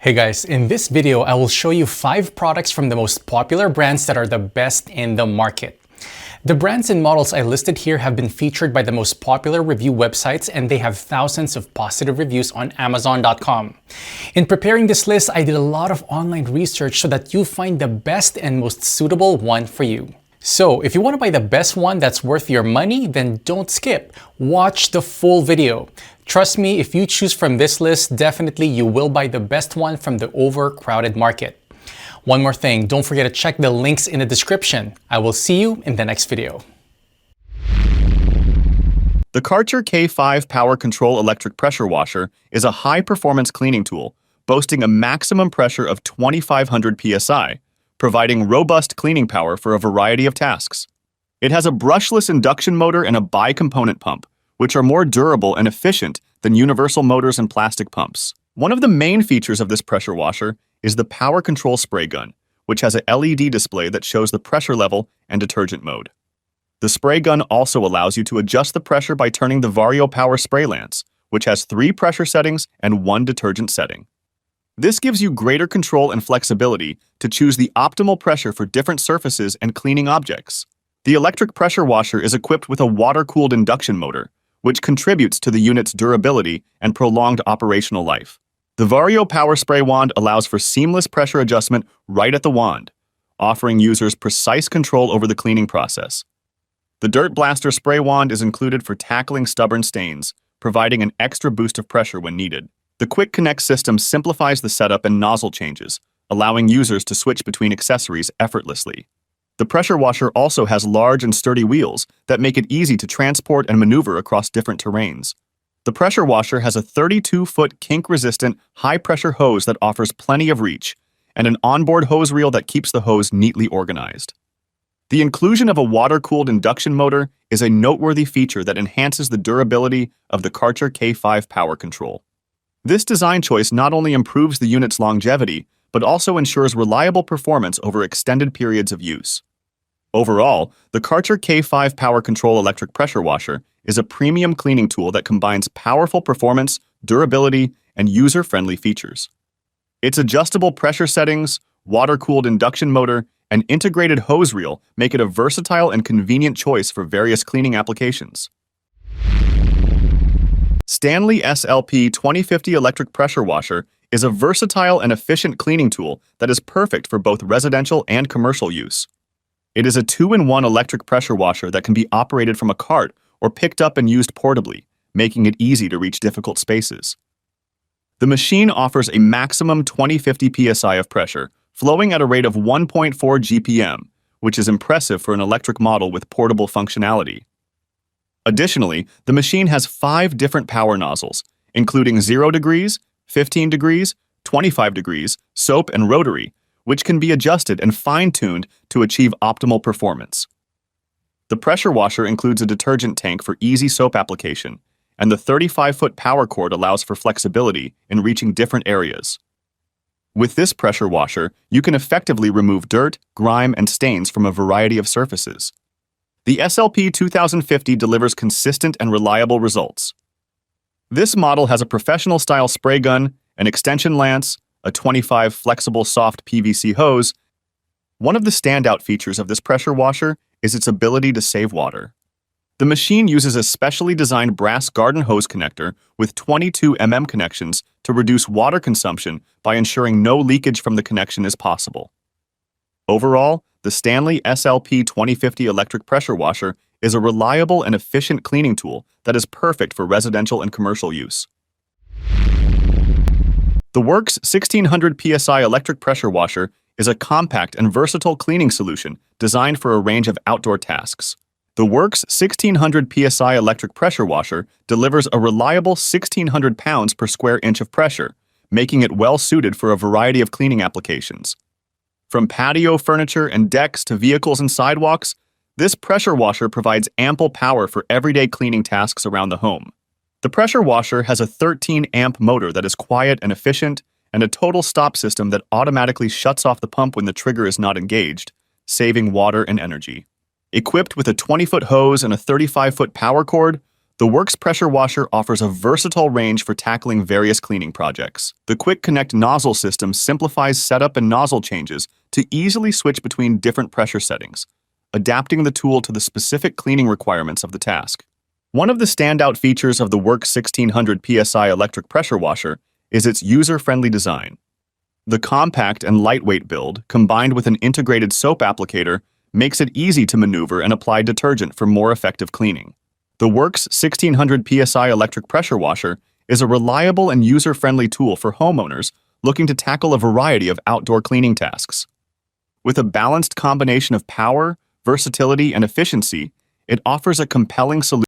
Hey guys, in this video, I will show you 5 products from the most popular brands that are the best in the market. The brands and models I listed here have been featured by the most popular review websites, and they have thousands of positive reviews on Amazon.com. In preparing this list, I did a lot of online research so that you find the best and most suitable one for you. So if you want to buy the best one that's worth your money, then don't skip. Watch the full video. Trust me, if you choose from this list, definitely you will buy the best one from the overcrowded market. One more thing, don't forget to check the links in the description. I will see you in the next video. The Karcher K5 Power Control Electric Pressure Washer is a high-performance cleaning tool boasting a maximum pressure of 2,500 psi, providing robust cleaning power for a variety of tasks. It has a brushless induction motor and a bi-component pump, which are more durable and efficient than universal motors and plastic pumps. One of the main features of this pressure washer is the power control spray gun, which has a LED display that shows the pressure level and detergent mode. The spray gun also allows you to adjust the pressure by turning the Vario Power Spray Lance, which has 3 pressure settings and 1 detergent setting. This gives you greater control and flexibility to choose the optimal pressure for different surfaces and cleaning objects. The electric pressure washer is equipped with a water-cooled induction motor, which contributes to the unit's durability and prolonged operational life. The Vario Power Spray Wand allows for seamless pressure adjustment right at the wand, offering users precise control over the cleaning process. The Dirt Blaster Spray Wand is included for tackling stubborn stains, providing an extra boost of pressure when needed. The Quick Connect system simplifies the setup and nozzle changes, allowing users to switch between accessories effortlessly. The pressure washer also has large and sturdy wheels that make it easy to transport and maneuver across different terrains. The pressure washer has a 32-foot kink-resistant, high-pressure hose that offers plenty of reach, and an onboard hose reel that keeps the hose neatly organized. The inclusion of a water-cooled induction motor is a noteworthy feature that enhances the durability of the Karcher K5 Power Control. This design choice not only improves the unit's longevity, but also ensures reliable performance over extended periods of use. Overall, the Karcher K5 Power Control Electric Pressure Washer is a premium cleaning tool that combines powerful performance, durability, and user-friendly features. Its adjustable pressure settings, water-cooled induction motor, and integrated hose reel make it a versatile and convenient choice for various cleaning applications. Stanley SLP 2050 Electric Pressure Washer is a versatile and efficient cleaning tool that is perfect for both residential and commercial use. It is a 2-in-1 electric pressure washer that can be operated from a cart or picked up and used portably, making it easy to reach difficult spaces. The machine offers a maximum 2050 psi of pressure, flowing at a rate of 1.4 GPM, which is impressive for an electric model with portable functionality. Additionally, the machine has 5 different power nozzles, including 0 degrees, 15 degrees, 25 degrees, soap, and rotary, which can be adjusted and fine-tuned to achieve optimal performance. The pressure washer includes a detergent tank for easy soap application, and the 35-foot power cord allows for flexibility in reaching different areas. With this pressure washer, you can effectively remove dirt, grime, and stains from a variety of surfaces. The SLP 2050 delivers consistent and reliable results. This model has a professional-style spray gun, an extension lance, a 25 flexible soft PVC hose. One of the standout features of this pressure washer is its ability to save water. The machine uses a specially designed brass garden hose connector with 22 connections to reduce water consumption by ensuring no leakage from the connection is possible. Overall, the Stanley SLP 2050 Electric Pressure Washer is a reliable and efficient cleaning tool that is perfect for residential and commercial use. The Works 1600 psi Electric Pressure Washer is a compact and versatile cleaning solution designed for a range of outdoor tasks. The Works 1600 psi Electric Pressure Washer delivers a reliable 1,600 pounds per square inch of pressure, making it well-suited for a variety of cleaning applications. From patio furniture and decks to vehicles and sidewalks, this pressure washer provides ample power for everyday cleaning tasks around the home. The pressure washer has a 13-amp motor that is quiet and efficient, and a total stop system that automatically shuts off the pump when the trigger is not engaged, saving water and energy. Equipped with a 20-foot hose and a 35-foot power cord, The Works pressure washer offers a versatile range for tackling various cleaning projects. The Quick Connect nozzle system simplifies setup and nozzle changes to easily switch between different pressure settings, adapting the tool to the specific cleaning requirements of the task. One of the standout features of the Works 1600 PSI electric pressure washer is its user-friendly design. The compact and lightweight build, combined with an integrated soap applicator, makes it easy to maneuver and apply detergent for more effective cleaning. The Works 1600 PSI electric pressure washer is a reliable and user-friendly tool for homeowners looking to tackle a variety of outdoor cleaning tasks. With a balanced combination of power, versatility, and efficiency, it offers a compelling solution.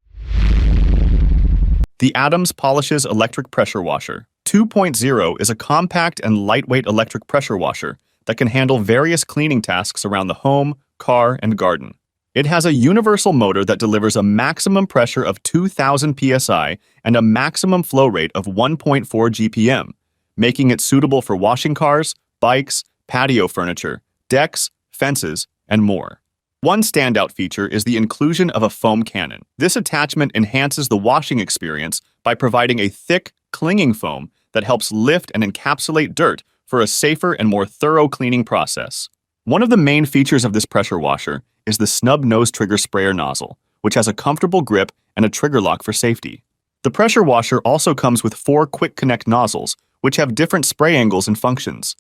The Adams Polishes Electric Pressure Washer 2.0 is a compact and lightweight electric pressure washer that can handle various cleaning tasks around the home, car, and garden. It has a universal motor that delivers a maximum pressure of 2,000 psi and a maximum flow rate of 1.4 GPM, making it suitable for washing cars, bikes, patio furniture, decks, fences, and more. One standout feature is the inclusion of a foam cannon. This attachment enhances the washing experience by providing a thick, clinging foam that helps lift and encapsulate dirt for a safer and more thorough cleaning process. One of the main features of this pressure washer is the snub nose trigger sprayer nozzle, which has a comfortable grip and a trigger lock for safety. The pressure washer also comes with 4 quick connect nozzles, which have different spray angles and functions.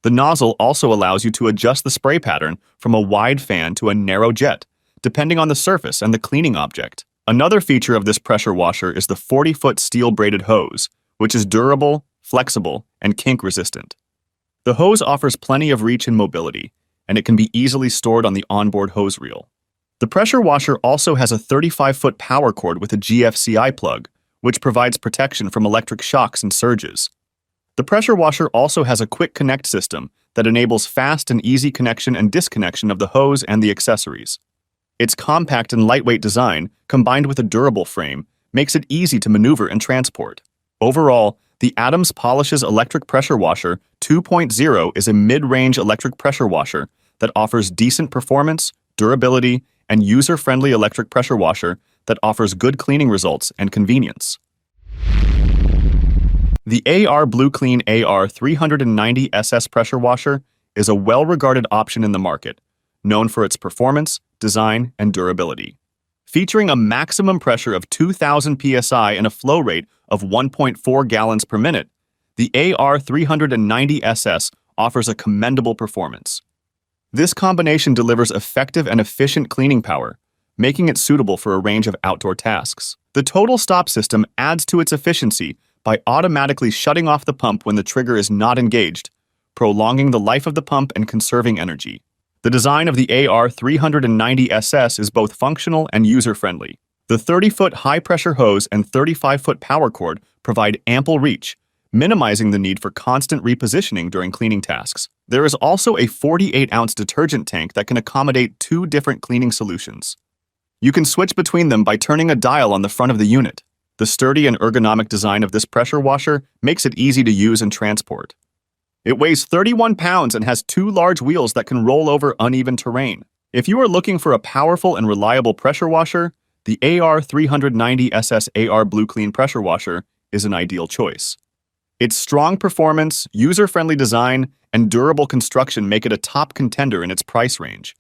The nozzle also allows you to adjust the spray pattern from a wide fan to a narrow jet, depending on the surface and the cleaning object. Another feature of this pressure washer is the 40-foot steel-braided hose, which is durable, flexible, and kink-resistant. The hose offers plenty of reach and mobility, and it can be easily stored on the onboard hose reel. The pressure washer also has a 35-foot power cord with a GFCI plug, which provides protection from electric shocks and surges. The pressure washer also has a quick connect system that enables fast and easy connection and disconnection of the hose and the accessories. Its compact and lightweight design, combined with a durable frame, makes it easy to maneuver and transport. Overall, the Adams Polishes Electric Pressure Washer 2.0 is a mid-range electric pressure washer that offers decent performance, durability, and user-friendly electric pressure washer that offers good cleaning results and convenience. The AR Blue Clean AR 390 SS pressure washer is a well-regarded option in the market, known for its performance, design, and durability. Featuring a maximum pressure of 2,000 psi and a flow rate of 1.4 gallons per minute, the AR 390 SS offers a commendable performance. This combination delivers effective and efficient cleaning power, making it suitable for a range of outdoor tasks. The total stop system adds to its efficiency by automatically shutting off the pump when the trigger is not engaged, prolonging the life of the pump and conserving energy. The design of the AR 390 SS is both functional and user-friendly. The 30-foot high-pressure hose and 35-foot power cord provide ample reach, minimizing the need for constant repositioning during cleaning tasks. There is also a 48-ounce detergent tank that can accommodate 2 different cleaning solutions. You can switch between them by turning a dial on the front of the unit. The sturdy and ergonomic design of this pressure washer makes it easy to use and transport. It weighs 31 pounds and has 2 large wheels that can roll over uneven terrain. If you are looking for a powerful and reliable pressure washer, the AR 390 SS AR Blue Clean pressure washer is an ideal choice. Its strong performance, user-friendly design, and durable construction make it a top contender in its price range.